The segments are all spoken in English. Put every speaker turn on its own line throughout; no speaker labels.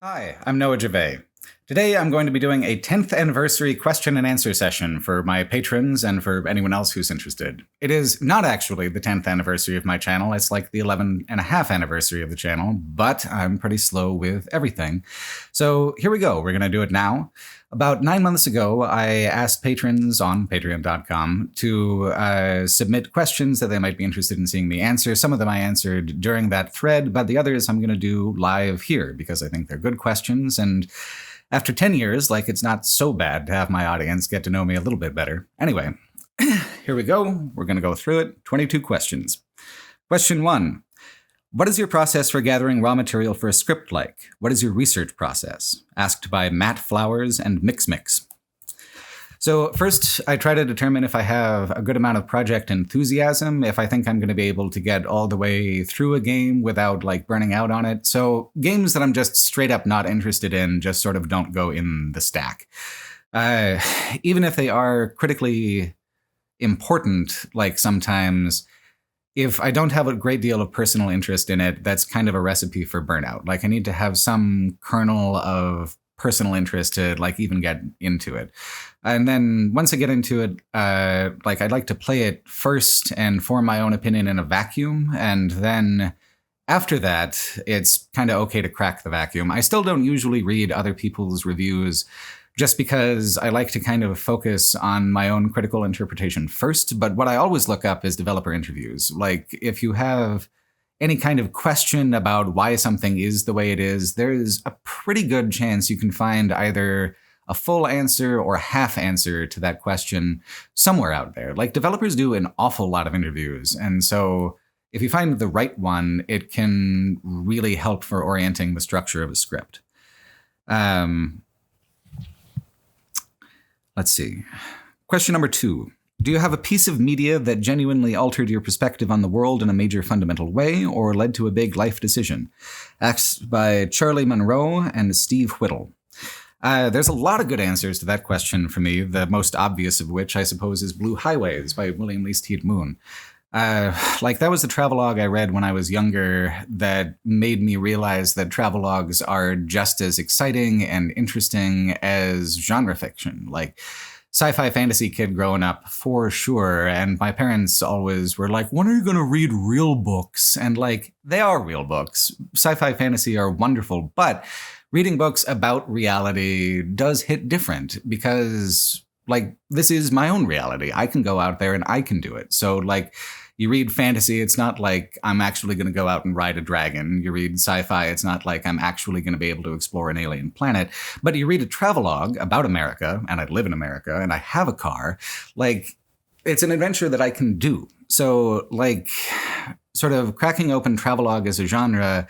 Hi, I'm Noah Gervais. Today I'm going to be doing a 10th anniversary question and answer session for my patrons and for anyone else who's interested. It is not actually the 10th anniversary of my channel, it's like the 11 and a half anniversary of the channel, but I'm pretty slow with everything. So here we go, we're going to do it now. About 9 months ago, I asked patrons on patreon.com to submit questions that they might be interested in seeing me answer. Some of them I answered during that thread, but the others I'm going to do live here because I think they're good questions. And after 10 years, it's not so bad to have my audience get to know me a little bit better. Anyway, here we go. We're going to go through it. 22 questions. Question 1. What is your process for gathering raw material for a script like? What is your research process? Asked by Matt Flowers and Mix. So first, I try to determine if I have a good amount of project enthusiasm, if I think I'm going to be able to get all the way through a game without burning out on it. So games that I'm just straight up not interested in just sort of don't go in the stack. Even if they are critically important, sometimes if I don't have a great deal of personal interest in it, that's kind of a recipe for burnout. I need to have some kernel of personal interest to even get into it. And then once I get into it, I'd like to play it first and form my own opinion in a vacuum. And then after that, it's kind of okay to crack the vacuum. I still don't usually read other people's reviews just because I like to kind of focus on my own critical interpretation first. But what I always look up is developer interviews. If you have any kind of question about why something is the way it is, there's a pretty good chance you can find either a full answer or a half answer to that question somewhere out there. Developers do an awful lot of interviews. And so if you find the right one, it can really help for orienting the structure of a script. Let's see. Question number 2. Do you have a piece of media that genuinely altered your perspective on the world in a major fundamental way or led to a big life decision? Asked by Charlie Monroe and Steve Whittle. There's a lot of good answers to that question for me, the most obvious of which, I suppose, is Blue Highways by William Least Heat Moon. That was the travelogue I read when I was younger that made me realize that travelogues are just as exciting and interesting as genre fiction. Sci-fi fantasy kid growing up, for sure. And my parents always were like, when are you going to read real books? And they are real books. Sci-fi fantasy are wonderful, but reading books about reality does hit different because this is my own reality. I can go out there and I can do it. So you read fantasy, it's not like I'm actually going to go out and ride a dragon. You read sci-fi, it's not like I'm actually going to be able to explore an alien planet. But you read a travelogue about America, and I live in America, and I have a car, it's an adventure that I can do. So sort of cracking open travelogue as a genre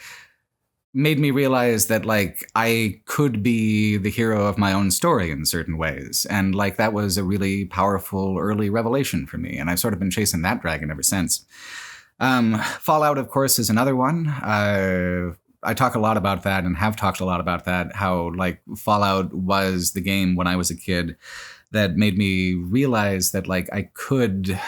made me realize that I could be the hero of my own story in certain ways. And that was a really powerful early revelation for me. And I've sort of been chasing that dragon ever since. Fallout, of course, is another one. I talk a lot about that and have talked a lot about that, how Fallout was the game when I was a kid that made me realize that I could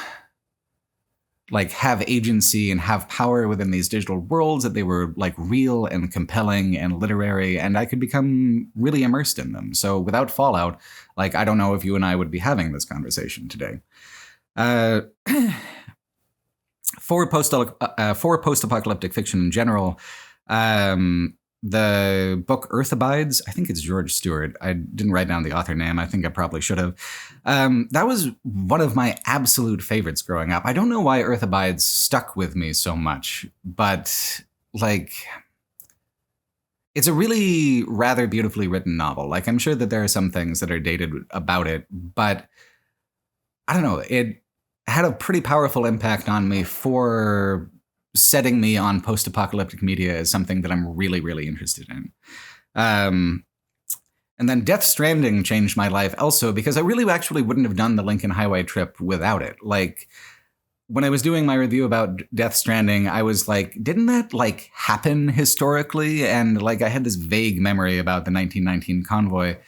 have agency and have power within these digital worlds, that they were real and compelling and literary, and I could become really immersed in them. So without Fallout, I don't know if you and I would be having this conversation today. For post-apocalyptic fiction in general, the book Earth Abides, I think it's George Stewart. I didn't write down the author name. I think I probably should have. That was one of my absolute favorites growing up. I don't know why Earth Abides stuck with me so much, but it's a really rather beautifully written novel. I'm sure that there are some things that are dated about it, but I don't know. It had a pretty powerful impact on me for setting me on post-apocalyptic media as something that I'm really, really interested in. And then Death Stranding changed my life also because I really actually wouldn't have done the Lincoln Highway trip without it. When I was doing my review about Death Stranding, I was didn't that happen historically? And I had this vague memory about the 1919 convoy.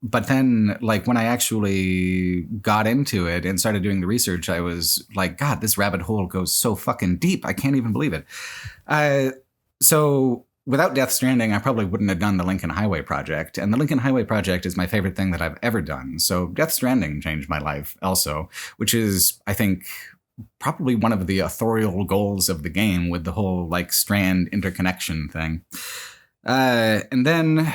But then, when I actually got into it and started doing the research, I was God, this rabbit hole goes so fucking deep. I can't even believe it. So without Death Stranding, I probably wouldn't have done the Lincoln Highway Project. And the Lincoln Highway Project is my favorite thing that I've ever done. So Death Stranding changed my life also, which is, I think, probably one of the authorial goals of the game with the whole like strand interconnection thing. And then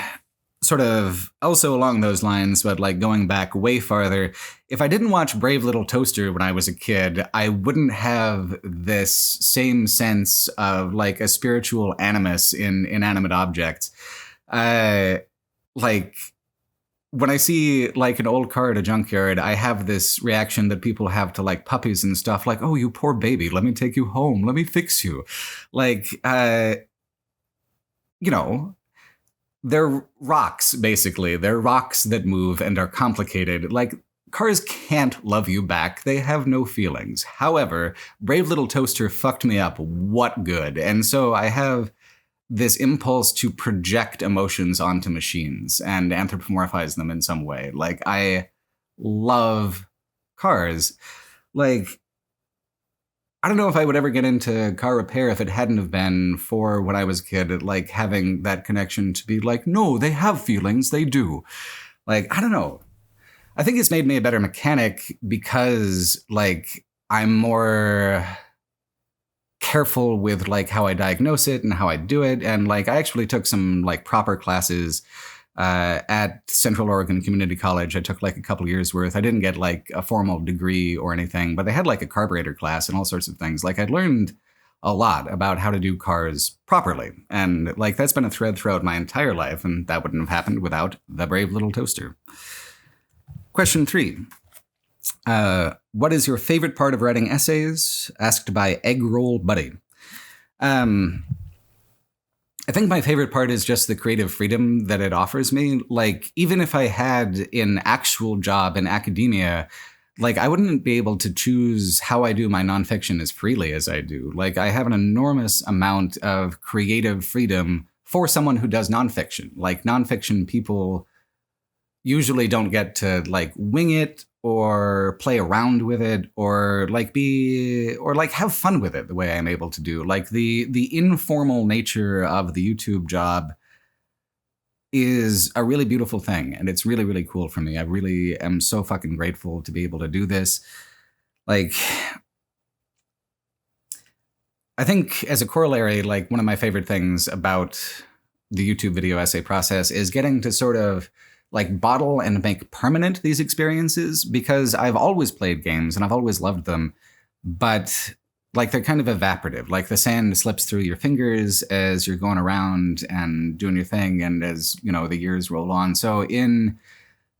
sort of also along those lines, but like going back way farther, if I didn't watch Brave Little Toaster when I was a kid, I wouldn't have this same sense of like a spiritual animus in inanimate objects. Like when I see like an old car at a junkyard, I have this reaction that people have to like puppies and stuff, like, oh, you poor baby, let me take you home, let me fix you. Like, you know, they're rocks, basically. They're rocks that move and are complicated. Like, cars can't love you back. They have no feelings. However, Brave Little Toaster fucked me up. What good? And so I have this impulse to project emotions onto machines and anthropomorphize them in some way. Like, I love cars. Like, I don't know if I would ever get into car repair if it hadn't have been for when I was a kid, like having that connection to be like, no, they have feelings, they do. Like, I don't know. I think it's made me a better mechanic because like I'm more careful with like how I diagnose it and how I do it. And like I actually took some like proper classes at Central Oregon Community College. I took like a couple years worth. I didn't get like a formal degree or anything, but they had like a carburetor class and all sorts of things. Like I learned a lot about how to do cars properly. And like that's been a thread throughout my entire life. And that wouldn't have happened without the Brave Little Toaster. Question 3. What is your favorite part of writing essays? Asked by Egg Roll Buddy. I think my favorite part is just the creative freedom that it offers me. Like, even if I had an actual job in academia, like, I wouldn't be able to choose how I do my nonfiction as freely as I do. Like, I have an enormous amount of creative freedom for someone who does nonfiction. Like, nonfiction people usually don't get to, like, wing it or play around with it or like have fun with it the way I'm able to do. Like the informal nature of the YouTube job is a really beautiful thing. And it's really, really cool for me. I really am so fucking grateful to be able to do this. Like, I think as a corollary, like one of my favorite things about the YouTube video essay process is getting to sort of like bottle and make permanent these experiences, because I've always played games and I've always loved them, but like they're kind of evaporative. Like the sand slips through your fingers as you're going around and doing your thing, and as you know the years roll on. So in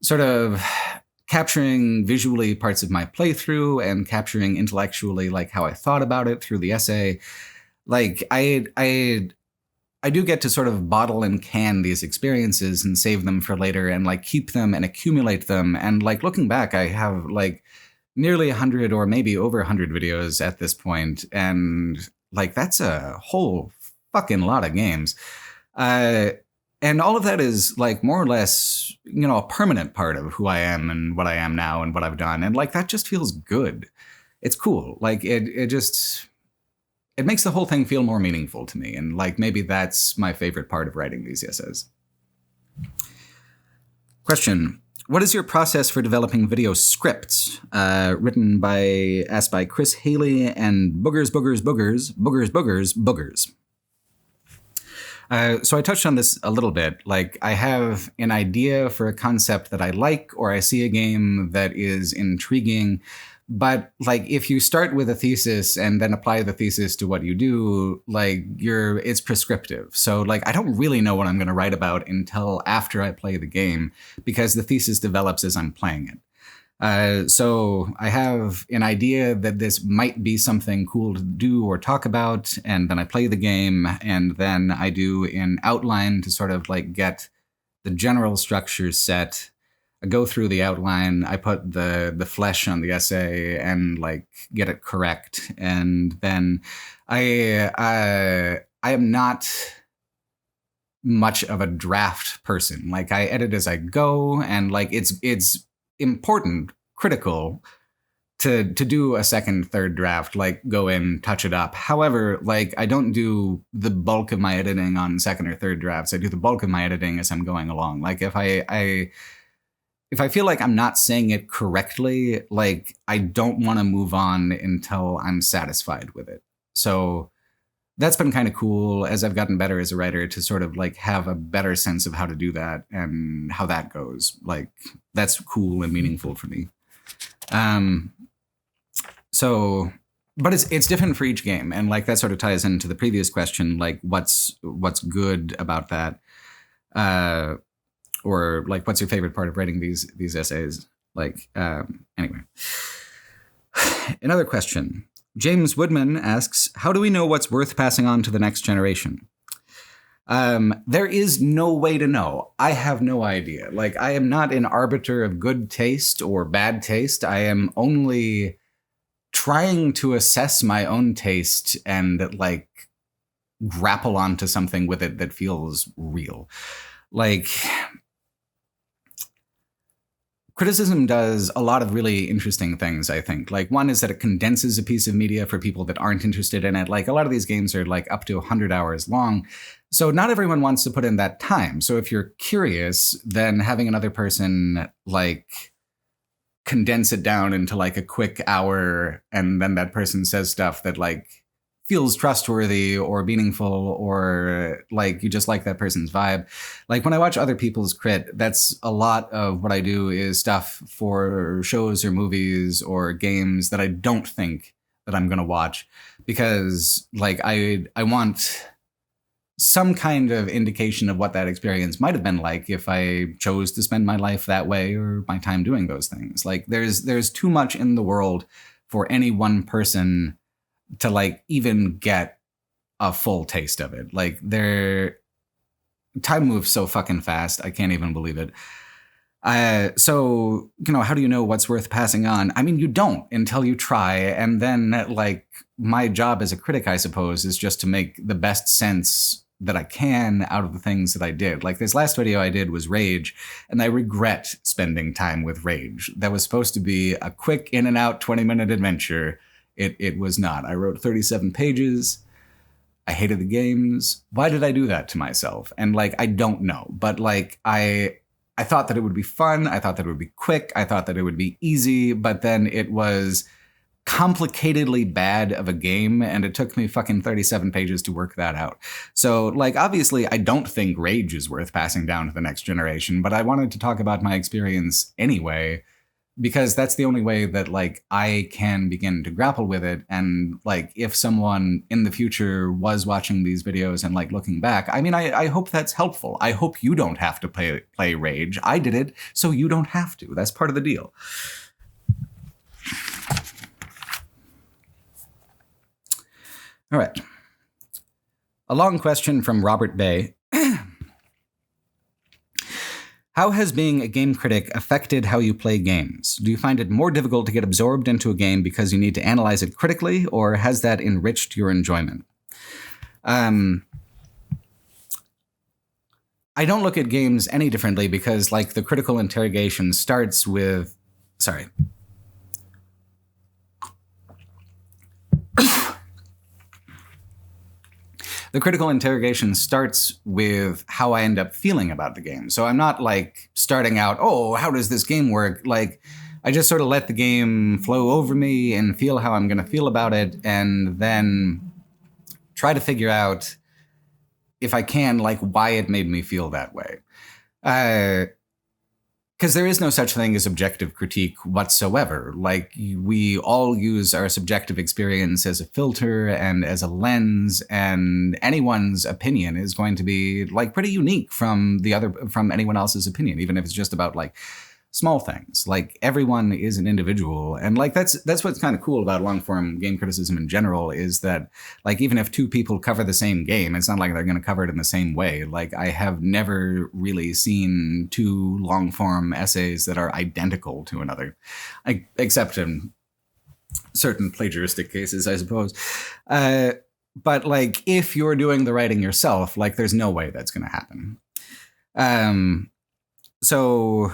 sort of capturing visually parts of my playthrough and capturing intellectually like how I thought about it through the essay, like I do get to sort of bottle and can these experiences and save them for later and like keep them and accumulate them. And like looking back, I have like nearly 100 or maybe over 100 videos at this point. And like, that's a whole fucking lot of games. And all of that is like more or less, you know, a permanent part of who I am and what I am now and what I've done. And like, that just feels good. It's cool. Like it makes the whole thing feel more meaningful to me. And like, maybe that's my favorite part of writing these essays. Question. What is your process for developing video scripts? Asked by Chris Haley and Boogers. So I touched on this a little bit. Like, I have an idea for a concept that I like, or I see a game that is intriguing. But like, if you start with a thesis and then apply the thesis to what you do, like it's prescriptive. So like, I don't really know what I'm going to write about until after I play the game, because the thesis develops as I'm playing it. So I have an idea that this might be something cool to do or talk about, and then I play the game, and then I do an outline to sort of like get the general structure set. I go through the outline, I put the flesh on the essay and like get it correct. And then I am not much of a draft person. Like I edit as I go, and like it's important, critical, to do a second, third draft, like go in, touch it up. However, like I don't do the bulk of my editing on second or third drafts. I do the bulk of my editing as I'm going along. Like if I feel like I'm not saying it correctly, like I don't want to move on until I'm satisfied with it. So that's been kind of cool as I've gotten better as a writer to sort of like have a better sense of how to do that and how that goes. Like that's cool and meaningful for me. So, but it's different for each game, and like that sort of ties into the previous question, like what's good about that, or like what's your favorite part of writing these essays? Like, anyway, another question. James Woodman asks, how do we know what's worth passing on to the next generation? There is no way to know. I have no idea. Like, I am not an arbiter of good taste or bad taste. I am only trying to assess my own taste and like grapple onto something with it that feels real. Like, criticism does a lot of really interesting things, I think. Like, one is that it condenses a piece of media for people that aren't interested in it. Like, a lot of these games are like up to 100 hours long. So not everyone wants to put in that time. So if you're curious, then having another person like condense it down into like a quick hour, and then that person says stuff that like feels trustworthy or meaningful, or like you just like that person's vibe. Like when I watch other people's crit, that's a lot of what I do is stuff for shows or movies or games that I don't think that I'm going to watch, because like I want some kind of indication of what that experience might have been like if I chose to spend my life that way or my time doing those things. Like there's too much in the world for any one person to like even get a full taste of it. Like time moves so fucking fast. I can't even believe it. So, you know, how do you know what's worth passing on? I mean, you don't until you try. And then like my job as a critic, I suppose, is just to make the best sense that I can out of the things that I did. Like this last video I did was Rage, and I regret spending time with Rage. That was supposed to be a quick in and out 20-minute adventure. It was not. I wrote 37 pages. I hated the games. Why did I do that to myself? And like, I don't know, but like I thought that it would be fun. I thought that it would be quick. I thought that it would be easy, but then it was complicatedly bad of a game, and it took me fucking 37 pages to work that out. So like, obviously I don't think Rage is worth passing down to the next generation, but I wanted to talk about my experience anyway, because that's the only way that like I can begin to grapple with it. And like, if someone in the future was watching these videos and like looking back, I mean, I hope that's helpful. I hope you don't have to play Rage. I did it, so you don't have to. That's part of the deal. All right. A long question from Robert Bay. How has being a game critic affected how you play games? Do you find it more difficult to get absorbed into a game because you need to analyze it critically, or has that enriched your enjoyment? I don't look at games any differently, because like the critical interrogation starts with... Sorry. The critical interrogation starts with how I end up feeling about the game. So I'm not like starting out, oh, how does this game work? Like, I just sort of let the game flow over me and feel how I'm going to feel about it, and then try to figure out, if I can, like why it made me feel that way. Because there is no such thing as objective critique whatsoever. Like, we all use our subjective experience as a filter and as a lens, and anyone's opinion is going to be like pretty unique from anyone else's opinion, even if it's just about like small things. Like, everyone is an individual, and like that's what's kind of cool about long form game criticism in general, is that like even if two people cover the same game, it's not like they're going to cover it in the same way. Like, I have never really seen two long form essays that are identical to another, except in certain plagiaristic cases, I suppose. But like, if you're doing the writing yourself, like there's no way that's going to happen. So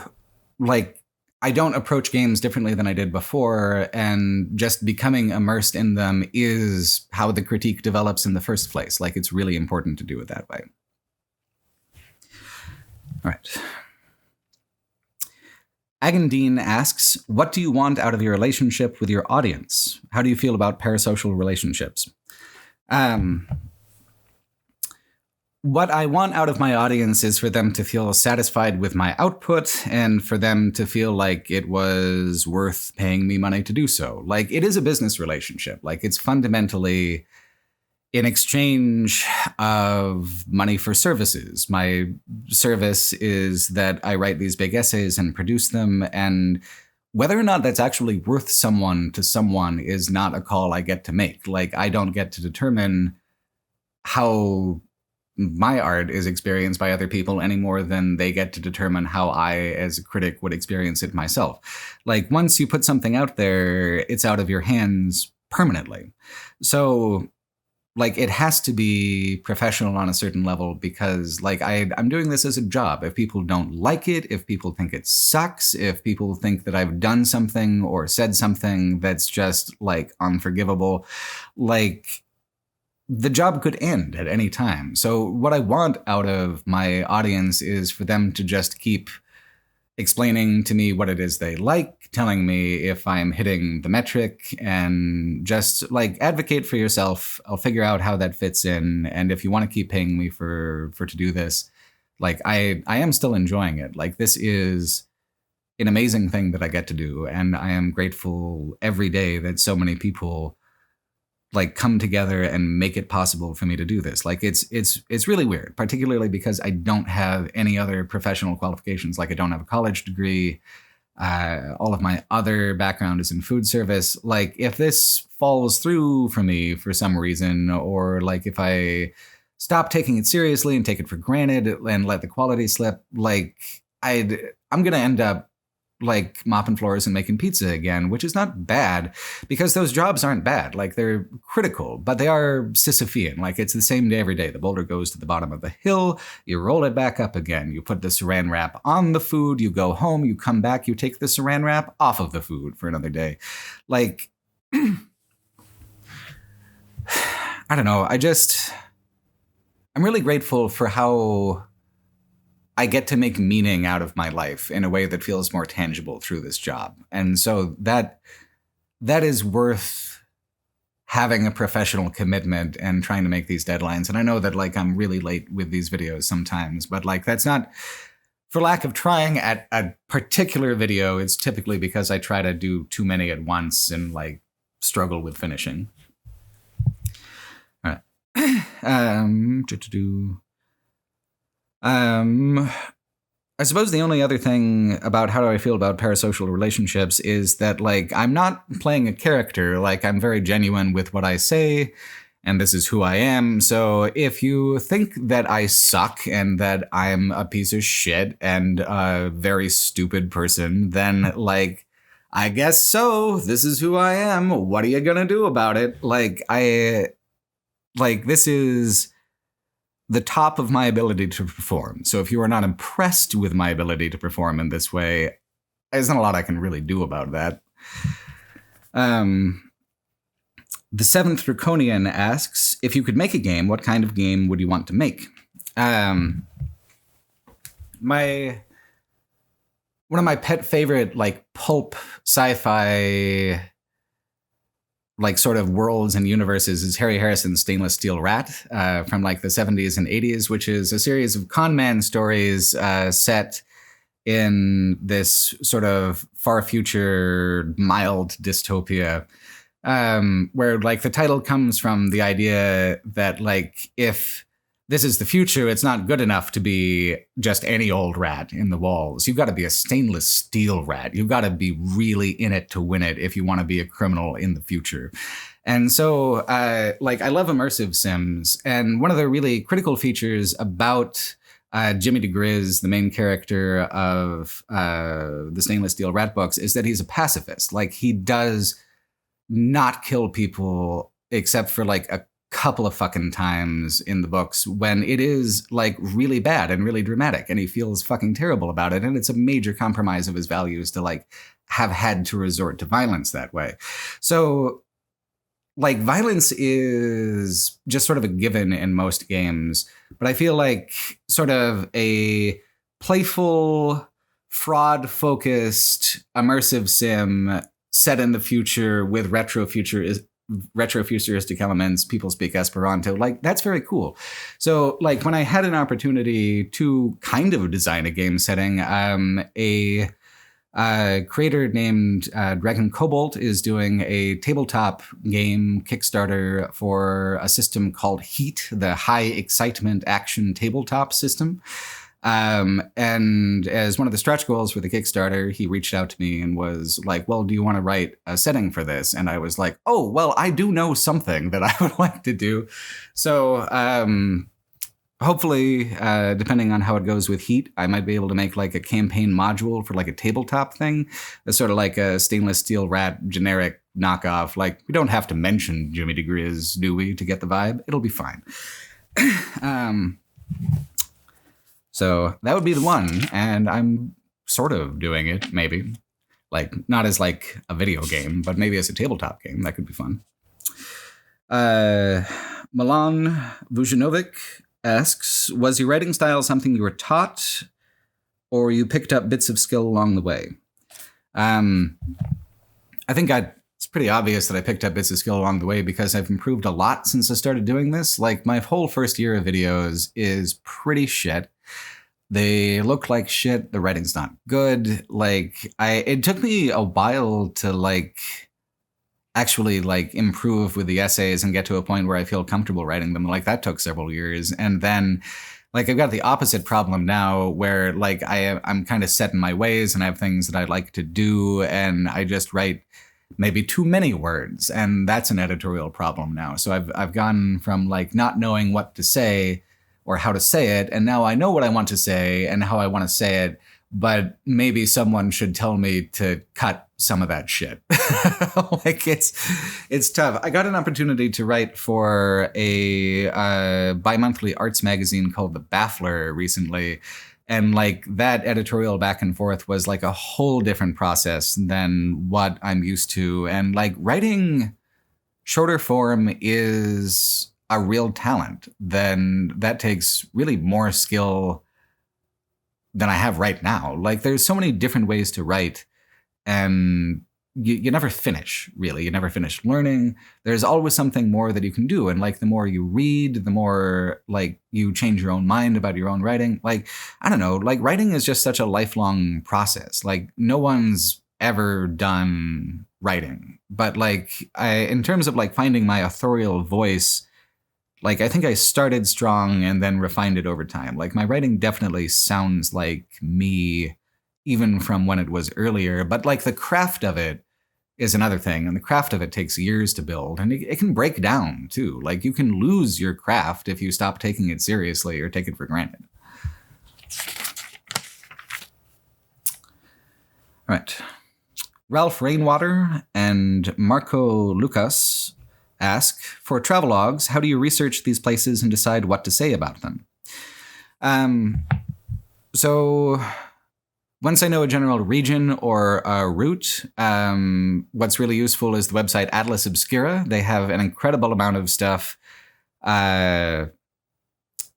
like, I don't approach games differently than I did before, and just becoming immersed in them is how the critique develops in the first place. Like, it's really important to do it that way. All right. Agandine asks, what do you want out of your relationship with your audience? How do you feel about parasocial relationships? What I want out of my audience is for them to feel satisfied with my output and for them to feel like it was worth paying me money to do so. Like, it is a business relationship. Like, it's fundamentally in exchange of money for services. My service is that I write these big essays and produce them, and whether or not that's actually worth someone to someone is not a call I get to make. Like, I don't get to determine how my art is experienced by other people any more than they get to determine how I, as a critic, would experience it myself. Like, once you put something out there, it's out of your hands permanently. So, like, it has to be professional on a certain level because, like, I'm doing this as a job. If people don't like it, if people think it sucks, if people think that I've done something or said something that's just, like, unforgivable, like, the job could end at any time. So what I want out of my audience is for them to just keep explaining to me what it is they like, telling me if I'm hitting the metric, and just, like, advocate for yourself. I'll figure out how that fits in. And if you want to keep paying me for to do this, like, I am still enjoying it. Like, this is an amazing thing that I get to do. And I am grateful every day that so many people, like, come together and make it possible for me to do this. Like, it's really weird, particularly because I don't have any other professional qualifications. Like, I don't have a college degree. All of my other background is in food service. Like, if this falls through for me for some reason, or like if I stop taking it seriously and take it for granted and let the quality slip, like, I'm going to end up, like, mopping floors and making pizza again, which is not bad because those jobs aren't bad. Like, they're critical, but they are Sisyphean. Like, it's the same day every day. The boulder goes to the bottom of the hill. You roll it back up again. You put the saran wrap on the food. You go home. You come back. You take the saran wrap off of the food for another day. Like, I don't know. I'm really grateful for how I get to make meaning out of my life in a way that feels more tangible through this job. And so that is worth having a professional commitment and trying to make these deadlines. And I know that, like, I'm really late with these videos sometimes, but, like, that's not for lack of trying at a particular video. It's typically because I try to do too many at once and, like, struggle with finishing. All right. I suppose the only other thing about how do I feel about parasocial relationships is that, like, I'm not playing a character. Like, I'm very genuine with what I say, and this is who I am. So if you think that I suck and that I'm a piece of shit and a very stupid person, then, like, I guess so. This is who I am. What are you gonna do about it? This is the top of my ability to perform. So if you are not impressed with my ability to perform in this way, there's not a lot I can really do about that. The Seventh Draconian asks, if you could make a game, what kind of game would you want to make? One of my pet favorite, like, pulp sci-fi, like, sort of worlds and universes is Harry Harrison's Stainless Steel Rat from, like, the 70s and 80s, which is a series of con man stories set in this sort of far future mild dystopia, where, like, the title comes from the idea that, like, if this is the future, it's not good enough to be just any old rat in the walls. You've got to be a stainless steel rat. You've got to be really in it to win it if you want to be a criminal in the future. And so, I love immersive sims. And one of the really critical features about Jimmy DeGriz, the main character of the Stainless Steel Rat books, is that he's a pacifist. Like, he does not kill people except for, like, a couple of fucking times in the books when it is like really bad and really dramatic, and he feels fucking terrible about it, and it's a major compromise of his values to like have had to resort to violence that way. So like violence is just sort of a given in most games, but I feel like sort of a playful, fraud-focused, immersive sim set in the future with retrofuturistic elements, people speak Esperanto, like that's very cool. So like when I had an opportunity to kind of design a game setting, a creator named Dragon Cobalt is doing a tabletop game Kickstarter for a system called Heat, the high excitement action tabletop system. And as one of the stretch goals for the Kickstarter, he reached out to me and was like, well, do you want to write a setting for this? And I was like, oh, well, I do know something that I would like to do. So hopefully, depending on how it goes with Heat, I might be able to make like a campaign module for like a tabletop thing. It's sort of like a stainless steel rat generic knockoff. Like, we don't have to mention Jimmy DeGriz, do we, to get the vibe? It'll be fine. So that would be the one, and I'm sort of doing it, maybe. Like, not as like a video game, but maybe as a tabletop game. That could be fun. Milan Vujanovic asks, was your writing style something you were taught, or you picked up bits of skill along the way? I think it's pretty obvious that I picked up bits of skill along the way because I've improved a lot since I started doing this. Like, my whole first year of videos is pretty shit. They look like shit. The writing's not good. Like, it took me a while to like actually like improve with the essays and get to a point where I feel comfortable writing them. Like, that took several years. And then like I've got the opposite problem now where like I'm kind of set in my ways and I have things that I like to do and I just write maybe too many words, and that's an editorial problem now. So I've gone from like not knowing what to say or how to say it, and now I know what I want to say and how I want to say it, but maybe someone should tell me to cut some of that shit. Like, it's tough. I got an opportunity to write for a bi-monthly arts magazine called The Baffler recently, and like that editorial back and forth was like a whole different process than what I'm used to. And like writing shorter form is a real talent. Then that takes really more skill than I have right now. Like, there's so many different ways to write, and you never finish, really. You never finish learning. There's always something more that you can do. And like, the more you read, the more like you change your own mind about your own writing. Like, I don't know, like writing is just such a lifelong process. Like, no one's ever done writing. But like, in terms of like finding my authorial voice, like, I think I started strong and then refined it over time. Like, my writing definitely sounds like me, even from when it was earlier. But like, the craft of it is another thing. And the craft of it takes years to build. And it can break down, too. Like, you can lose your craft if you stop taking it seriously or take it for granted. All right. Ralph Rainwater and Marco Lucas ask, for travelogues, how do you research these places and decide what to say about them? So once I know a general region or a route, what's really useful is the website Atlas Obscura. They have an incredible amount of stuff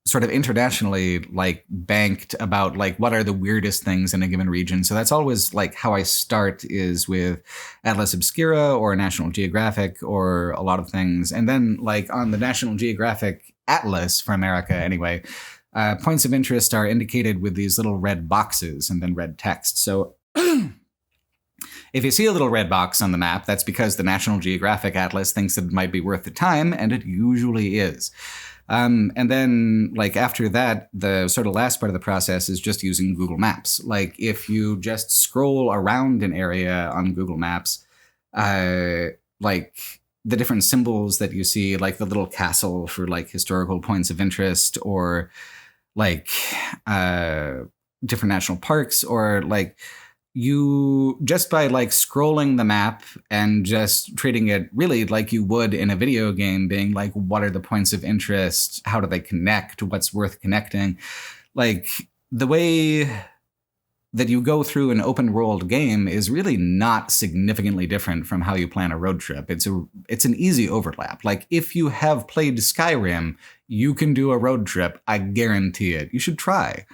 sort of internationally like banked about like what are the weirdest things in a given region. So that's always like how I start, is with Atlas Obscura or National Geographic or a lot of things. And then like on the National Geographic Atlas for America anyway, points of interest are indicated with these little red boxes and then red text. So if you see a little red box on the map, that's because the National Geographic Atlas thinks that it might be worth the time, and it usually is. And then, like, after that, the sort of last part of the process is just using Google Maps. Like, if you just scroll around an area on Google Maps, like, the different symbols that you see, like the little castle for, like, historical points of interest, or, like, different national parks, or, like, you just by like scrolling the map and just treating it really like you would in a video game, being like, what are the points of interest? How do they connect? What's worth connecting? Like the way that you go through an open world game is really not significantly different from how you plan a road trip. It's an easy overlap. Like if you have played Skyrim, you can do a road trip. I guarantee it. You should try.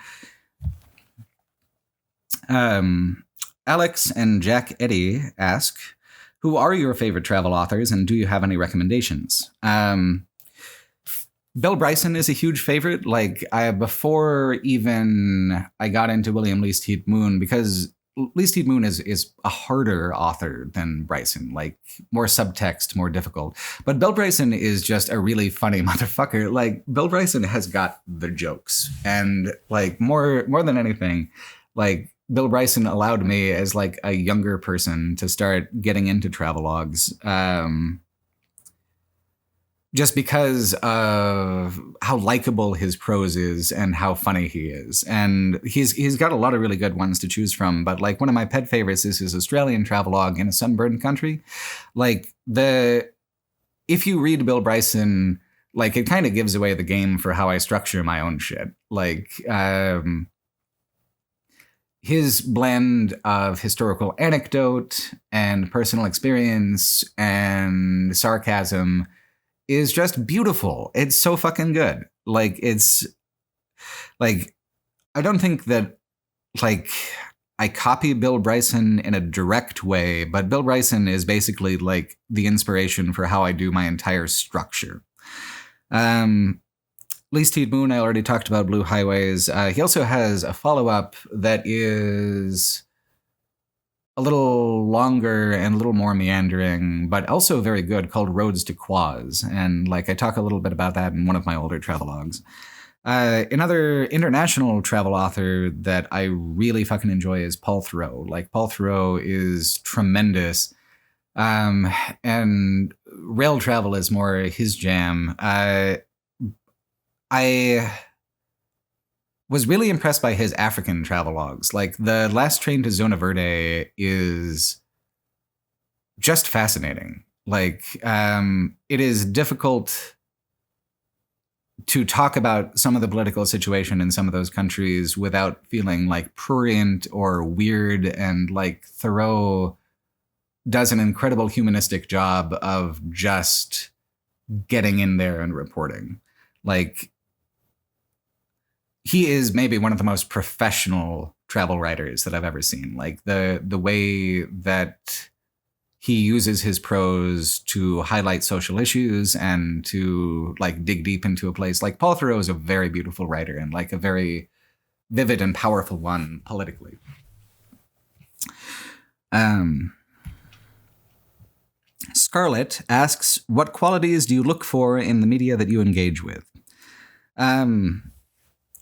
Alex and Jack Eddy ask, who are your favorite travel authors and do you have any recommendations? Bill Bryson is a huge favorite. Like before even I got into William Least Heat Moon, because Least Heat Moon is a harder author than Bryson, like more subtext, more difficult. But Bill Bryson is just a really funny motherfucker. Like Bill Bryson has got the jokes, and like more than anything, like Bill Bryson allowed me as like a younger person to start getting into travelogues. Just because of how likable his prose is and how funny he is. And he's got a lot of really good ones to choose from. But like one of my pet favorites is his Australian travelogue in a sunburned country. Like if you read Bill Bryson, like it kind of gives away the game for how I structure my own shit. Like his blend of historical anecdote and personal experience and sarcasm is just beautiful. It's so fucking good. Like it's like, I don't think that like I copy Bill Bryson in a direct way, but Bill Bryson is basically like the inspiration for how I do my entire structure. Least Heat Moon, I already talked about Blue Highways. He also has a follow-up that is a little longer and a little more meandering, but also very good, called Roads to Quaz. And like I talk a little bit about that in one of my older travelogues. Another international travel author that I really fucking enjoy is Paul Theroux. Like Paul Theroux is tremendous. And rail travel is more his jam. I was really impressed by his African travelogues. Like The Last Train to Zona Verde is just fascinating. Like it is difficult to talk about some of the political situation in some of those countries without feeling like prurient or weird. And like Thoreau does an incredible humanistic job of just getting in there and reporting. Like he is maybe one of the most professional travel writers that I've ever seen. Like the way that he uses his prose to highlight social issues and to like dig deep into a place. Like Paul Theroux is a very beautiful writer and like a very vivid and powerful one politically. Scarlett asks, what qualities do you look for in the media that you engage with?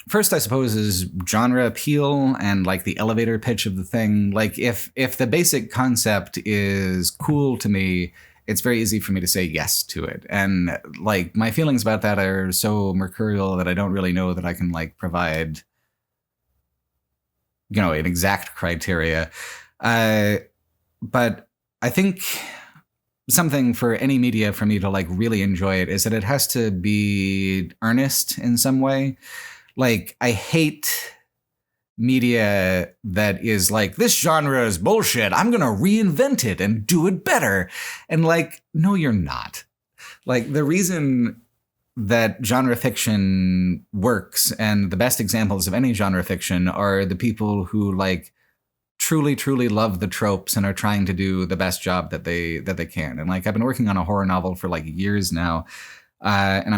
First, I suppose, is genre appeal and like the elevator pitch of the thing. Like if the basic concept is cool to me, it's very easy for me to say yes to it. And like my feelings about that are so mercurial that I don't really know that I can like provide, you know, an exact criteria. But I think something for any media for me to like really enjoy it is that it has to be earnest in some way. Like, I hate media that is like, this genre is bullshit, I'm going to reinvent it and do it better. And like, no, you're not. Like, the reason that genre fiction works and the best examples of any genre fiction are the people who like truly, truly love the tropes and are trying to do the best job that they can. And like, I've been working on a horror novel for like years now, and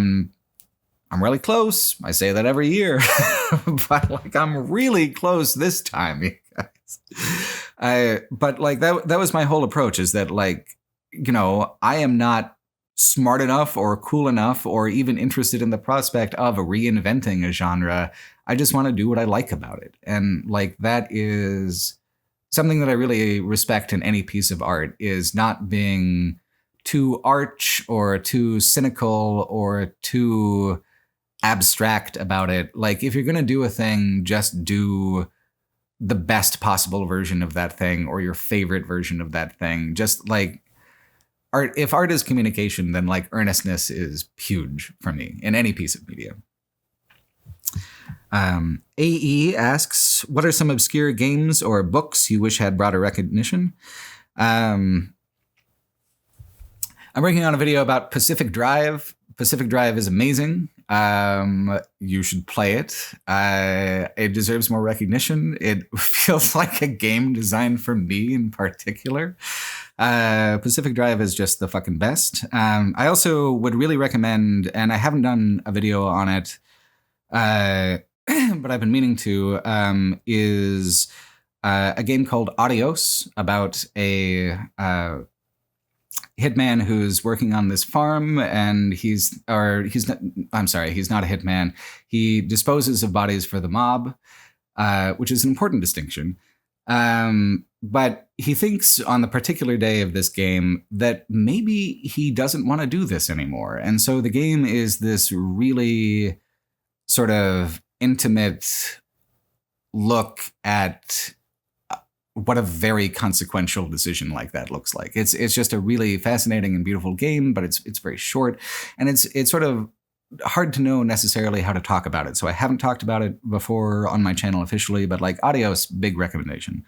I'm really close. I say that every year, but like I'm really close this time, you guys. But like that was my whole approach, is that like, you know, I am not smart enough or cool enough or even interested in the prospect of reinventing a genre. I just want to do what I like about it. And like, that is something that I really respect in any piece of art, is not being too arch or too cynical or too abstract about it. Like, if you're going to do a thing, just do the best possible version of that thing or your favorite version of that thing. Just like art, if art is communication, then like earnestness is huge for me in any piece of media. AE asks, what are some obscure games or books you wish had broader recognition? I'm working on a video about Pacific Drive. Pacific Drive is amazing. You should play it. It deserves more recognition. It feels like a game designed for me in particular. Pacific Drive is just the fucking best. I also would really recommend, and I haven't done a video on it, but I've been meaning to, is a game called Adios, about a hitman who's working on this farm, and he's not a hitman. He disposes of bodies for the mob, which is an important distinction. But he thinks on the particular day of this game that maybe he doesn't want to do this anymore. And so the game is this really sort of intimate look at what a very consequential decision like that looks like. It's just a really fascinating and beautiful game, but it's very short, and it's sort of hard to know necessarily how to talk about it. So I haven't talked about it before on my channel officially, but like Adios, big recommendation.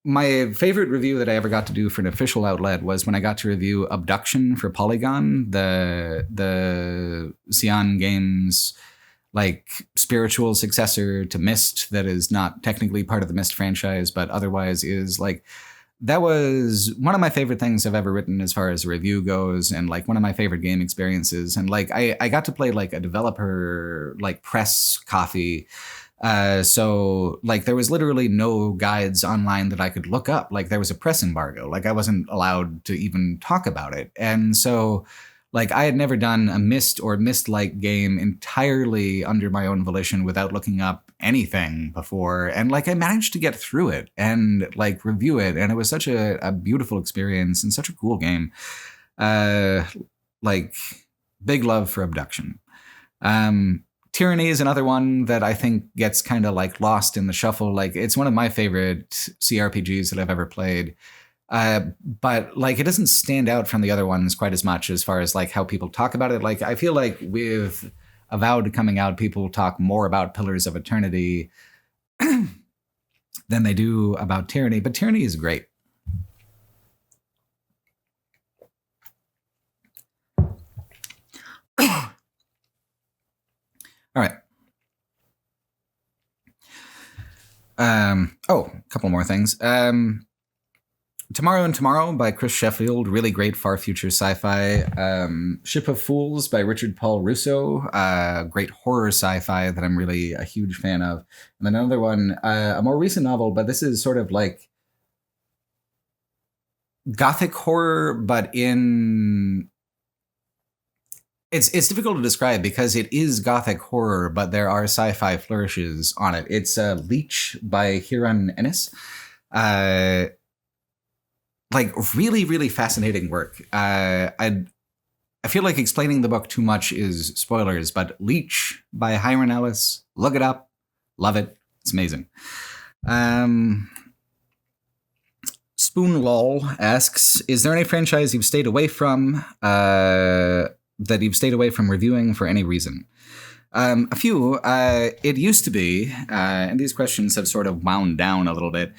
My favorite review that I ever got to do for an official outlet was when I got to review Abduction for Polygon, the Cyan Games like spiritual successor to Myst that is not technically part of the Myst franchise, but otherwise is like, that was one of my favorite things I've ever written as far as a review goes, and like one of my favorite game experiences. And like I got to play like a developer like press coffee. So like there was literally no guides online that I could look up. Like there was a press embargo. Like I wasn't allowed to even talk about it. And so like I had never done a Myst or Myst-like game entirely under my own volition without looking up anything before. And like I managed to get through it and like review it. And it was such a beautiful experience and such a cool game. Like big love for Abduction. Tyranny is another one that I think gets kind of like lost in the shuffle. Like it's one of my favorite CRPGs that I've ever played. But like it doesn't stand out from the other ones quite as much as far as like how people talk about it. Like I feel like with Avowed coming out, people talk more about Pillars of Eternity than they do about Tyranny. But Tyranny is great. All right. A couple more things. Tomorrow and Tomorrow by Chris Sheffield, really great far future sci-fi. Ship of Fools by Richard Paul Russo, great horror sci-fi that I'm really a huge fan of. And then another one, a more recent novel, but this is sort of like gothic horror, but in... It's difficult to describe because it is gothic horror, but there are sci-fi flourishes on it. It's Leech by Hiran Ennis. Like really, really fascinating work. I feel like explaining the book too much is spoilers, but Leech by Hiran Ellis, look it up, love it, it's amazing. Spoon Lol asks, is there any franchise you've stayed away from that you've stayed away from reviewing for any reason? A few. It used to be, and these questions have sort of wound down a little bit,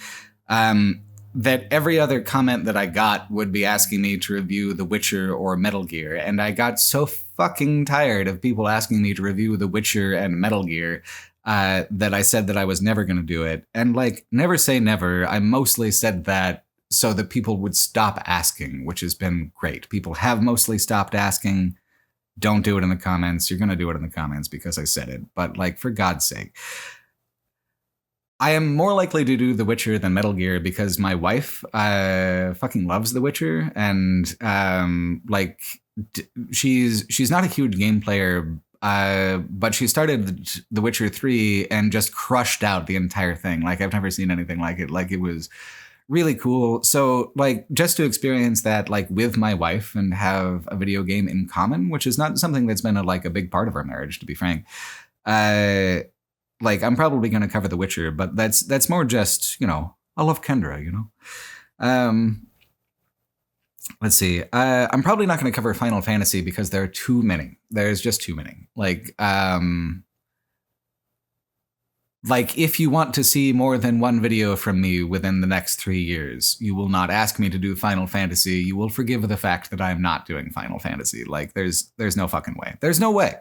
that every other comment that I got would be asking me to review The Witcher or Metal Gear. And I got so fucking tired of people asking me to review The Witcher and Metal Gear that I said that I was never going to do it. And like, never say never. I mostly said that so that people would stop asking, which has been great. People have mostly stopped asking. Don't do it in the comments. You're going to do it in the comments because I said it. But like, for God's sake. I am more likely to do The Witcher than Metal Gear because my wife fucking loves The Witcher, and like she's not a huge game player, but she started The Witcher 3 and just crushed out the entire thing. Like I've never seen anything like it. Like it was really cool. So like just to experience that like with my wife and have a video game in common, which is not something that's been a big part of our marriage, to be frank. like, I'm probably going to cover The Witcher, but that's more just, you know, I love Kendra, you know? Let's see. I'm probably not going to cover Final Fantasy because there are too many. There's just too many. Like, if you want to see more than one video from me within the next 3 years, you will not ask me to do Final Fantasy. You will forgive the fact that I'm not doing Final Fantasy. Like, there's no fucking way. There's no way.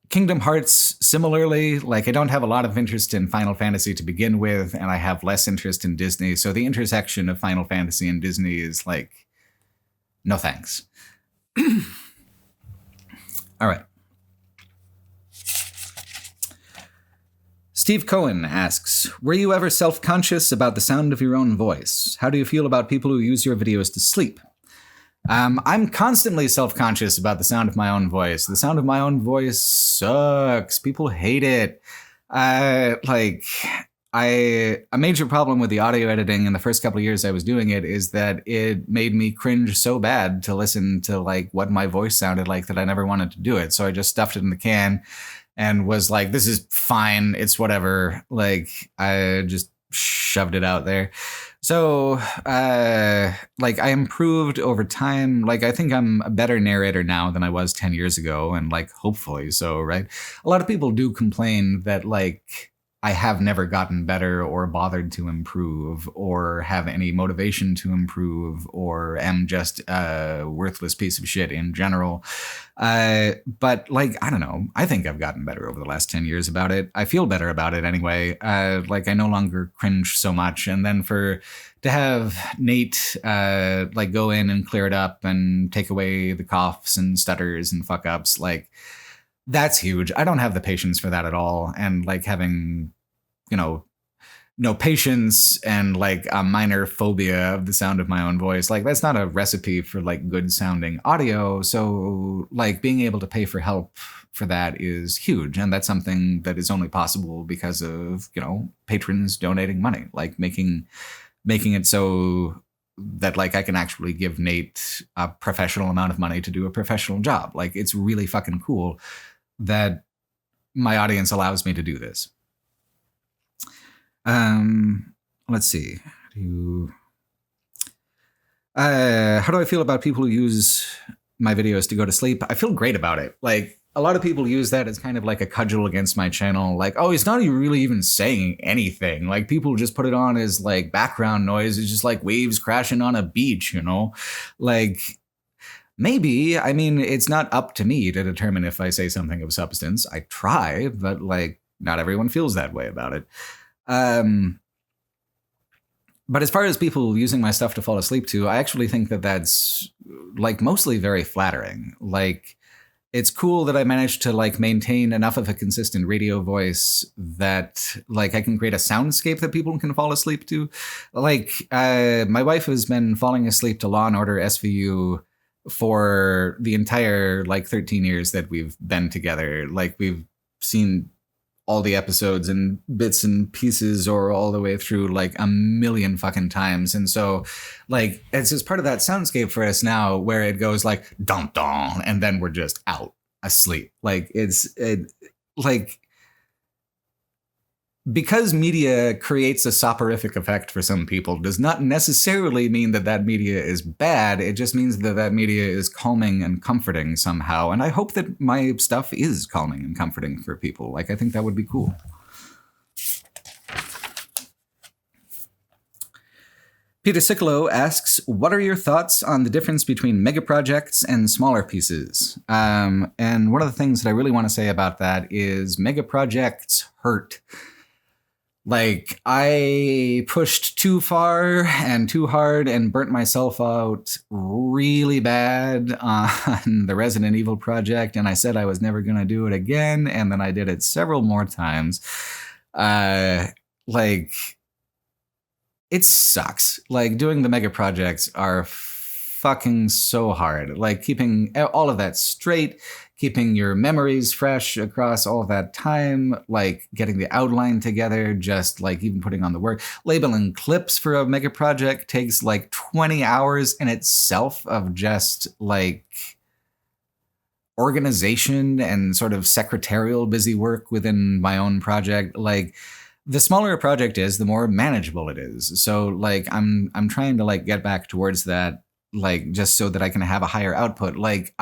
Kingdom Hearts, similarly, like, I don't have a lot of interest in Final Fantasy to begin with, and I have less interest in Disney. So the intersection of Final Fantasy and Disney is like, no thanks. All right. Steve Cohen asks, were you ever self-conscious about the sound of your own voice? How do you feel about people who use your videos to sleep? I'm constantly self-conscious about the sound of my own voice. The sound of my own voice sucks. People hate it. A major problem with the audio editing in the first couple of years I was doing it is that it made me cringe so bad to listen to like what my voice sounded like that I never wanted to do it. So I just stuffed it in the can and was like, this is fine. It's whatever. Like, I just shoved it out there. So, like, I improved over time. Like, I think I'm a better narrator now than I was 10 years ago. And, like, hopefully so, right? A lot of people do complain that, like, I have never gotten better or bothered to improve or have any motivation to improve or am just a worthless piece of shit in general. But like, I don't know. I think I've gotten better over the last 10 years about it. I feel better about it anyway. Like, I no longer cringe so much. And then to have Nate like go in and clear it up and take away the coughs and stutters and fuck ups, like, that's huge. I don't have the patience for that at all. And like having, you know, no patience and like a minor phobia of the sound of my own voice, like, that's not a recipe for like good sounding audio. So like being able to pay for help for that is huge. And that's something that is only possible because of, you know, patrons donating money, like making it so that like I can actually give Nate a professional amount of money to do a professional job. Like, it's really fucking cool that my audience allows me to do this. Let's see. How do I feel about people who use my videos to go to sleep? I feel great about it. Like, a lot of people use that as kind of like a cudgel against my channel. Like, oh, he's not really even saying anything. Like, people just put it on as like background noise. It's just like waves crashing on a beach, you know? Like, maybe. I mean, it's not up to me to determine if I say something of substance. I try, but like, not everyone feels that way about it. But as far as people using my stuff to fall asleep to, I actually think that that's like mostly very flattering. Like, it's cool that I managed to like maintain enough of a consistent radio voice that like I can create a soundscape that people can fall asleep to. Like, my wife has been falling asleep to Law and Order SVU for the entire like 13 years that we've been together. Like, we've seen all the episodes in bits and pieces or all the way through like a million fucking times. And so like, it's just part of that soundscape for us now where it goes like dun dun and then we're just out asleep. Like, like, because media creates a soporific effect for some people does not necessarily mean that that media is bad. It just means that that media is calming and comforting somehow. And I hope that my stuff is calming and comforting for people. Like, I think that would be cool. Peter Sicolo asks, what are your thoughts on the difference between mega projects and smaller pieces? And one of the things that I really want to say about that is mega projects hurt. Like, I pushed too far and too hard and burnt myself out really bad on the Resident Evil project, and I said I was never going to do it again, and then I did it several more times. Like, it sucks. Like, doing the mega projects are fucking so hard. Like, keeping all of that straight, keeping your memories fresh across all that time, like getting the outline together, just like even putting on the work. Labeling clips for a mega project takes like 20 hours in itself of just like organization and sort of secretarial busy work within my own project. Like, the smaller a project is, the more manageable it is. So like I'm trying to like get back towards that, like just so that I can have a higher output. Like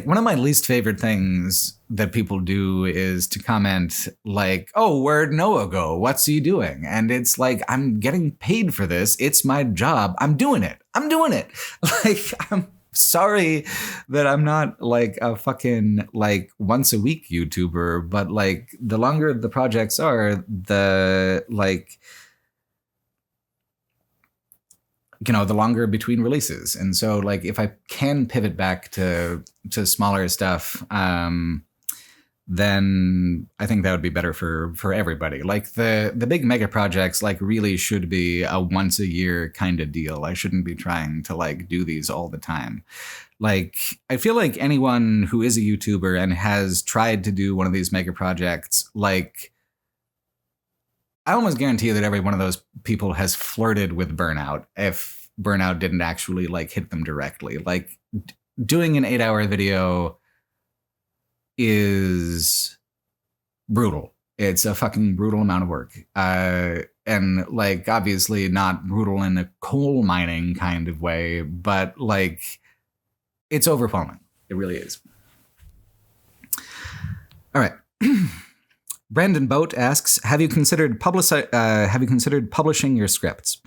one of my least favorite things that people do is to comment like, "Oh, where'd Noah go? What's he doing?" And it's like, I'm getting paid for this. It's my job. I'm doing it. Like, I'm sorry that I'm not like a fucking like once a week YouTuber, but like the longer the projects are, the like, you know, the longer between releases. And so like if I can pivot back to smaller stuff, then I think that would be better for everybody. Like the big mega projects like really should be a once a year kind of deal. I shouldn't be trying to like do these all the time. Like, I feel like anyone who is a YouTuber and has tried to do one of these mega projects, like, I almost guarantee that every one of those people has flirted with burnout if burnout didn't actually like hit them directly. Like, doing an 8-hour video is brutal. It's a fucking brutal amount of work. And like, obviously not brutal in a coal mining kind of way, but like, it's overwhelming. It really is. All right. Brandon Boat asks, have you considered publishing your scripts?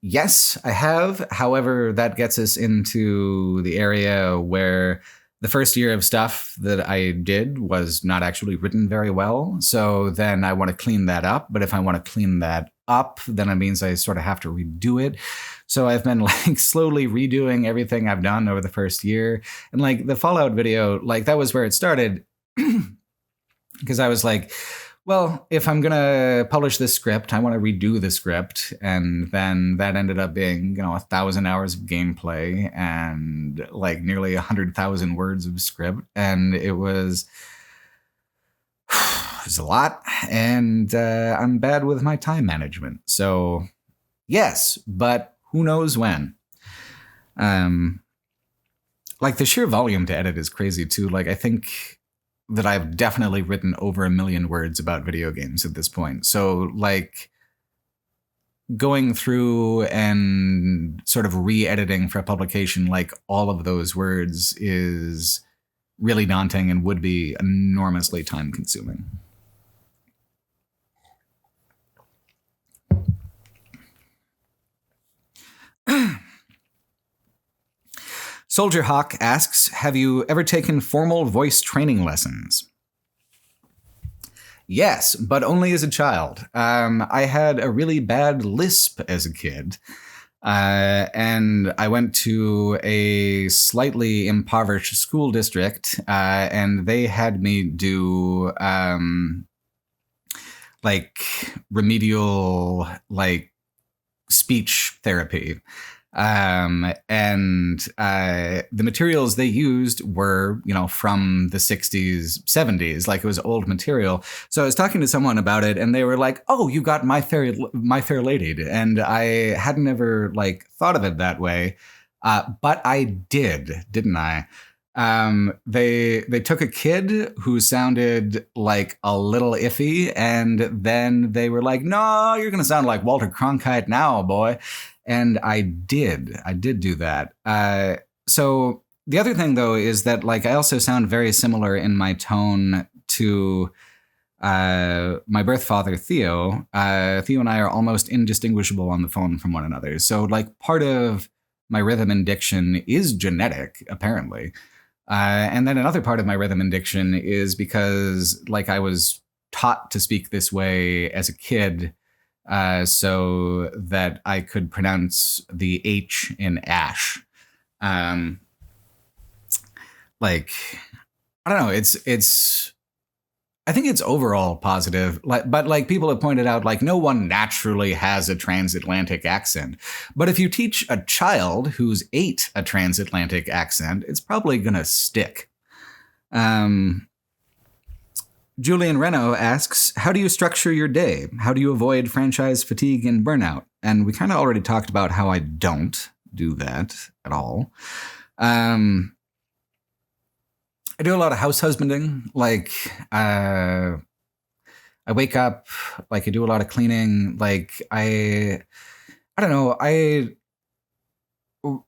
Yes, I have. However, that gets us into the area where the first year of stuff that I did was not actually written very well. So then I want to clean that up. But if I want to clean that up, then it means I sort of have to redo it. So I've been like slowly redoing everything I've done over the first year. And like the Fallout video, like that was where it started. Because I was like, well, if I'm going to publish this script, I want to redo the script. And then that ended up being, 1,000 hours of gameplay and like nearly 100,000 words of script. And it was a lot. And I'm bad with my time management. So yes, but who knows when? Like the sheer volume to edit is crazy too. Like I think that I've definitely written over 1 million words about video games at this point. So like going through and sort of re-editing for publication, like all of those words is really daunting and would be enormously time consuming. Soldier Hawk asks, have you ever taken formal voice training lessons? Yes, but only as a child. I had a really bad lisp as a kid. And I went to a slightly impoverished school district, and they had me do like remedial like speech therapy. And the materials they used were, from the 60s, 70s, like it was old material. So I was talking to someone about it and they were like, oh, you got My Fair Lady. And I hadn't ever like thought of it that way. But I did, didn't I? They took a kid who sounded like a little iffy, and then they were like, no, you're going to sound like Walter Cronkite now, boy. And I did do that. So the other thing, though, is that like I also sound very similar in my tone to my birth father, Theo. Theo and I are almost indistinguishable on the phone from one another. So like part of my rhythm and diction is genetic, apparently. And then another part of my rhythm and diction is because like I was taught to speak this way as a kid. So that I could pronounce the H in ash. Like, I don't know. I think it's overall positive. But like people have pointed out, like no one naturally has a transatlantic accent. But if you teach a child who's 8 a transatlantic accent, it's probably gonna stick. Julian Reno asks, how do you structure your day? How do you avoid franchise fatigue and burnout? And we kind of already talked about how I don't do that at all. I do a lot of house husbanding. Like, I wake up, like I do a lot of cleaning. Like I don't know.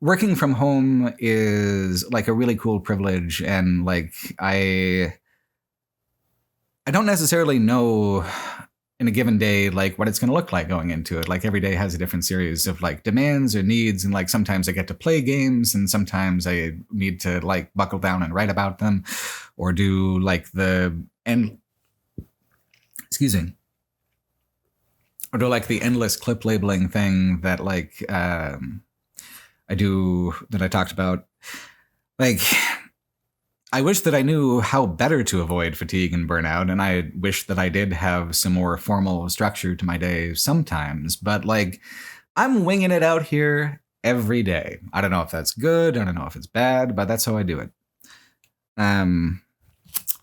Working from home is like a really cool privilege, and like I don't necessarily know in a given day like what it's going to look like going into it. Like every day has a different series of like demands or needs, and like sometimes I get to play games, and sometimes I need to like buckle down and write about them, or do like or do like the endless clip labeling thing that like I do, that I talked about. Like, I wish that I knew how better to avoid fatigue and burnout, and I wish that I did have some more formal structure to my day sometimes, but like, I'm winging it out here every day. I don't know if that's good, I don't know if it's bad, but that's how I do it.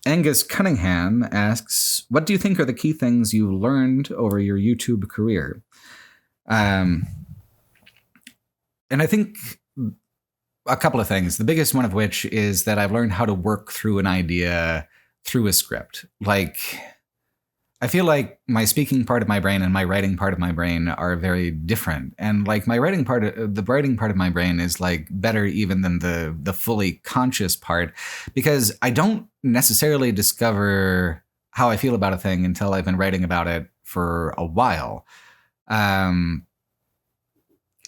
Angus Cunningham asks, what do you think are the key things you learned over your YouTube career? And I think a couple of things. The biggest one of which is that I've learned how to work through an idea through a script. Like, I feel like my speaking part of my brain and my writing part of my brain are very different. And like the writing part of my brain is like better even than the fully conscious part, because I don't necessarily discover how I feel about a thing until I've been writing about it for a while.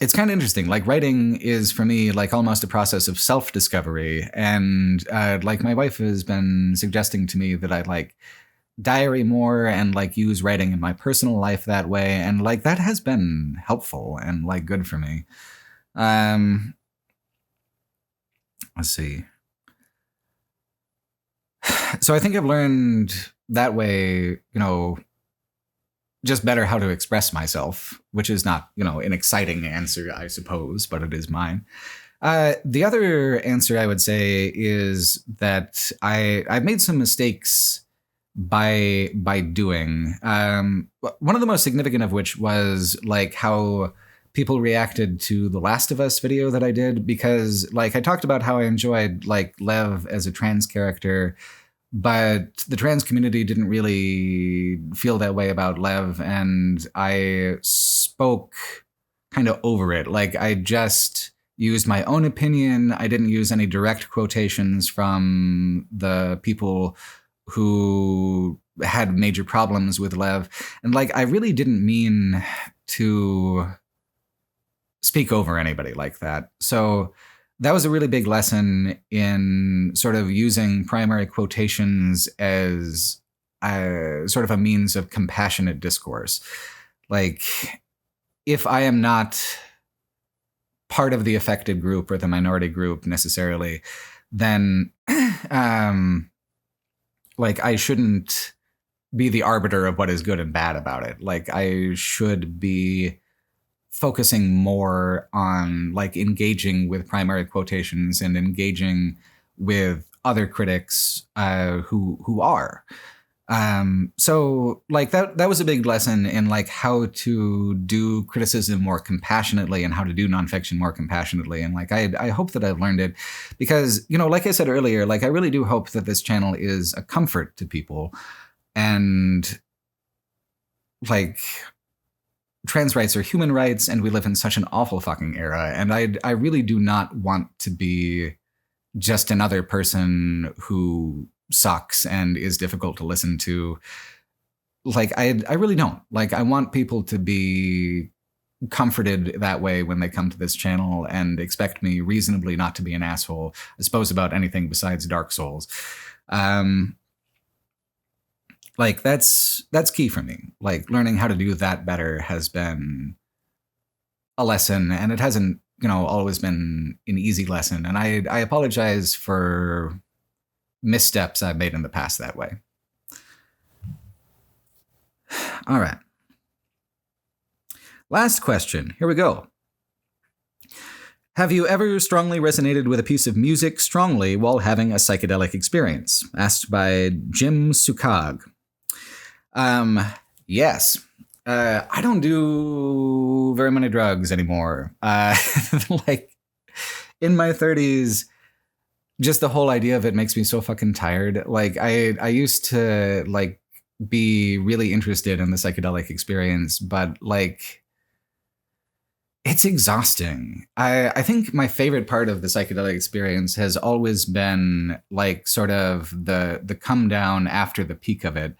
It's kind of interesting. Like, writing is for me like almost a process of self-discovery. And like my wife has been suggesting to me that I like diary more and like use writing in my personal life that way. And like that has been helpful and like good for me. Let's see. So I think I've learned that way, you know, just better how to express myself, which is not, you know, an exciting answer, I suppose, but it is mine. The other answer I would say is that I've made some mistakes by doing. One of the most significant of which was like how people reacted to the Last of Us video that I did, because like I talked about how I enjoyed like Lev as a trans character, but the trans community didn't really feel that way about Lev, and I spoke kind of over it. Like, I just used my own opinion. I didn't use any direct quotations from the people who had major problems with Lev. And like, I really didn't mean to speak over anybody like that. So that was a really big lesson in sort of using primary quotations as sort of a means of compassionate discourse. Like, if I am not part of the affected group or the minority group necessarily, then like I shouldn't be the arbiter of what is good and bad about it. Like, I should be focusing more on like engaging with primary quotations and engaging with other critics who are. So like that was a big lesson in like how to do criticism more compassionately and how to do nonfiction more compassionately. And like I hope that I've learned it, because, you know, like I said earlier, like I really do hope that this channel is a comfort to people. And like, trans rights are human rights, and we live in such an awful fucking era. And I really do not want to be just another person who sucks and is difficult to listen to. Like, I really don't. Like, I want people to be comforted that way when they come to this channel and expect me reasonably not to be an asshole, I suppose, about anything besides Dark Souls. Like, that's key for me. Like, learning how to do that better has been a lesson, and it hasn't, you know, always been an easy lesson. And I apologize for missteps I've made in the past that way. All right. Last question. Here we go. Have you ever strongly resonated with a piece of music strongly while having a psychedelic experience? Asked by Jim Sukag. Yes. I don't do very many drugs anymore. Like, in my 30s, just the whole idea of it makes me so fucking tired. Like I used to like be really interested in the psychedelic experience, but like it's exhausting. I think my favorite part of the psychedelic experience has always been like sort of the come down after the peak of it.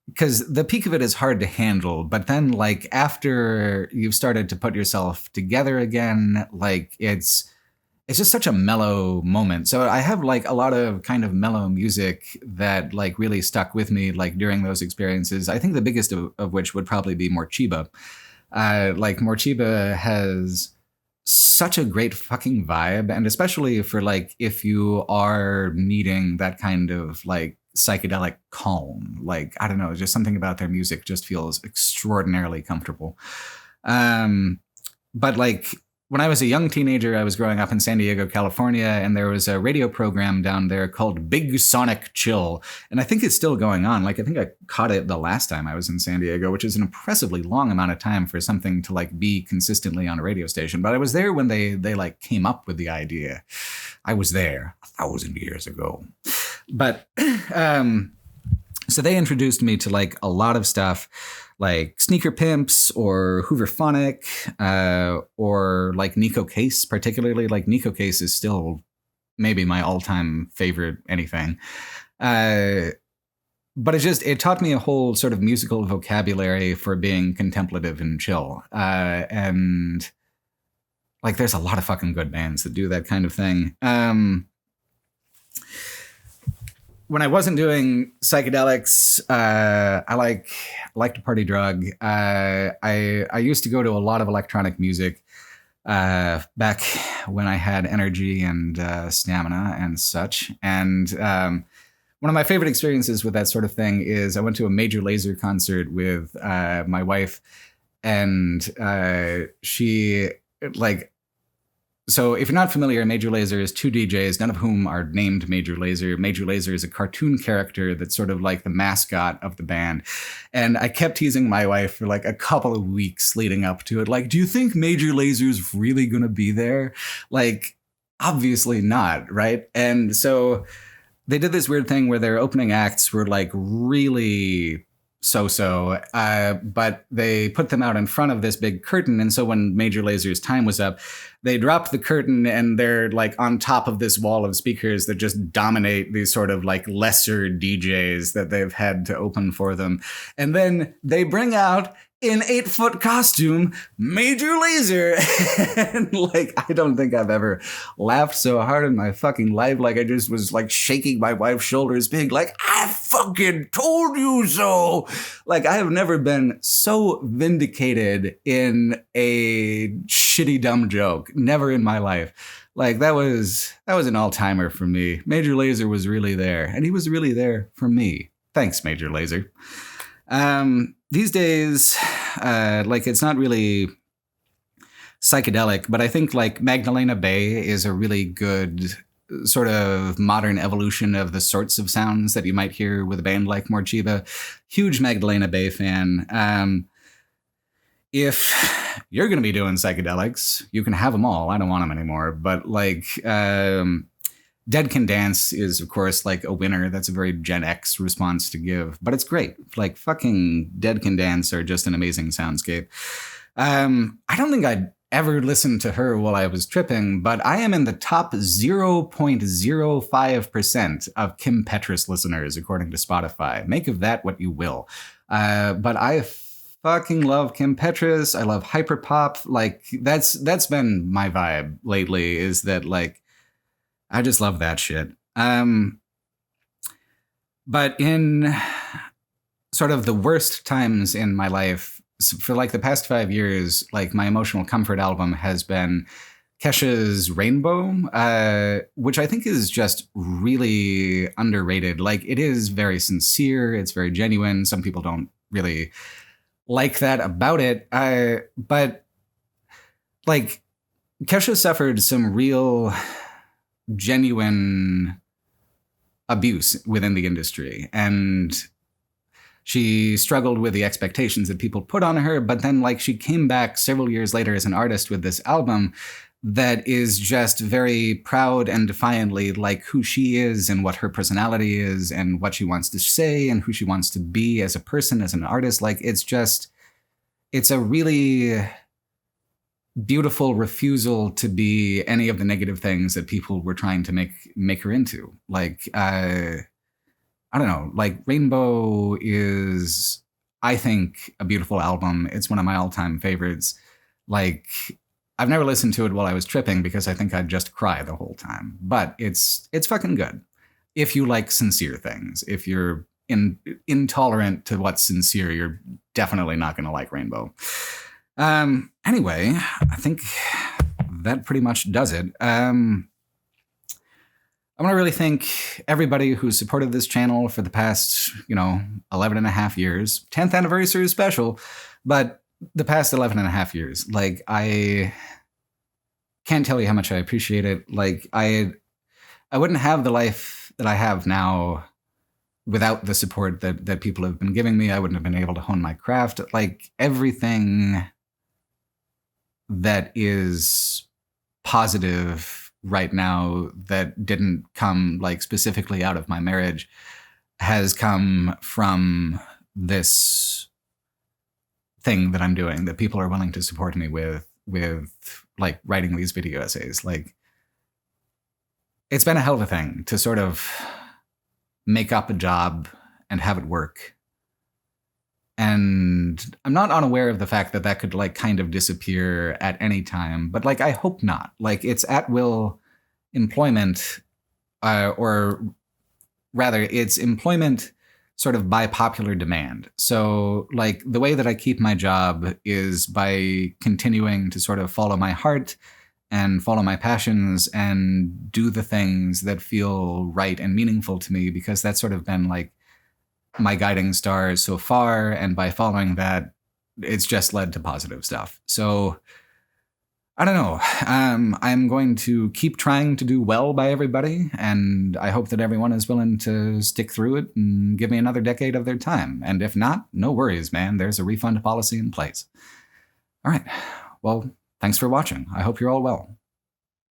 Because the peak of it is hard to handle, but then like after you've started to put yourself together again, like it's just such a mellow moment. So I have like a lot of kind of mellow music that like really stuck with me like during those experiences. I think the biggest of which would probably be Morchiba. Like Morchiba has such a great fucking vibe, and especially for like if you are needing that kind of like psychedelic calm. Like I don't know, just something about their music just feels extraordinarily comfortable. But like when I was a young teenager, I was growing up in San Diego, California, and there was a radio program down there called Big Sonic Chill. And I think it's still going on. Like, I think I caught it the last time I was in San Diego, which is an impressively long amount of time for something to like be consistently on a radio station. But I was there when they like came up with the idea. I was there 1,000 years ago. But so they introduced me to like a lot of stuff, like Sneaker Pimps or Hooverphonic, or like Nico Case, particularly. Like Nico Case is still maybe my all-time favorite anything. But it taught me a whole sort of musical vocabulary for being contemplative and chill. And like there's a lot of fucking good bands that do that kind of thing. When I wasn't doing psychedelics, I like to party drug. I used to go to a lot of electronic music back when I had energy and stamina and such. And one of my favorite experiences with that sort of thing is I went to a Major Lazer concert with my wife, and she like. So if you're not familiar, Major Lazer is two DJs, none of whom are named Major Lazer. Major Lazer is a cartoon character that's sort of like the mascot of the band. And I kept teasing my wife for like a couple of weeks leading up to it. Like, do you think Major Lazer's really going to be there? Like, obviously not, right? And so they did this weird thing where their opening acts were like really so-so, but they put them out in front of this big curtain. And so when Major Lazer's time was up, they dropped the curtain and they're like on top of this wall of speakers that just dominate these sort of like lesser DJs that they've had to open for them. And then they bring out in 8-foot costume, Major Lazer. And like, I don't think I've ever laughed so hard in my fucking life. Like I just was like shaking my wife's shoulders, being like, I fucking told you so. Like I have never been so vindicated in a shitty, dumb joke. Never in my life. Like that was an all-timer for me. Major Lazer was really there, and he was really there for me. Thanks, Major Lazer. These days, like it's not really psychedelic, but I think like Magdalena Bay is a really good sort of modern evolution of the sorts of sounds that you might hear with a band like Morchiba. Huge Magdalena Bay fan. If you're going to be doing psychedelics, you can have them all. I don't want them anymore, but like Dead Can Dance is, of course, like a winner. That's a very Gen X response to give, but it's great. Like fucking Dead Can Dance are just an amazing soundscape. I don't think I'd ever listened to her while I was tripping, but I am in the top 0.05% of Kim Petras listeners, according to Spotify. Make of that what you will. But I fucking love Kim Petras. I love hyperpop. Like that's been my vibe lately, is that like, I just love that shit. But in sort of the worst times in my life, for like the past 5 years, like my emotional comfort album has been Kesha's Rainbow, which I think is just really underrated. Like it is very sincere. It's very genuine. Some people don't really like that about it. But like Kesha suffered some real genuine abuse within the industry, and she struggled with the expectations that people put on her, but then like she came back several years later as an artist with this album that is just very proud and defiantly like who she is and what her personality is and what she wants to say and who she wants to be as a person, as an artist. Like, it's a really beautiful refusal to be any of the negative things that people were trying to make her into. Like, I don't know, like Rainbow is, I think, a beautiful album. It's one of my all-time favorites. Like, I've never listened to it while I was tripping because I think I'd just cry the whole time. But it's fucking good. If you like sincere things, if you're intolerant to what's sincere, you're definitely not going to like Rainbow. Anyway, I think that pretty much does it. I want to really thank everybody who supported this channel for the past, 11 and a half years. 10th anniversary special, but the past 11 and a half years. Like, I can't tell you how much I appreciate it. Like, I wouldn't have the life that I have now without the support that people have been giving me. I wouldn't have been able to hone my craft. Like, everything that is positive right now that didn't come like specifically out of my marriage has come from this thing that I'm doing, that people are willing to support me with like writing these video essays. Like, it's been a hell of a thing to sort of make up a job and have it work. And I'm not unaware of the fact that could like kind of disappear at any time, but like, I hope not. Like, it's at will employment, or rather it's employment sort of by popular demand. So like, the way that I keep my job is by continuing to sort of follow my heart and follow my passions and do the things that feel right and meaningful to me, because that's sort of been like my guiding star so far. And by following that, it's just led to positive stuff. So I don't know. I'm going to keep trying to do well by everybody, and I hope that everyone is willing to stick through it and give me another decade of their time. And if not, no worries, man. There's a refund policy in place. All right. Well, thanks for watching. I hope you're all well.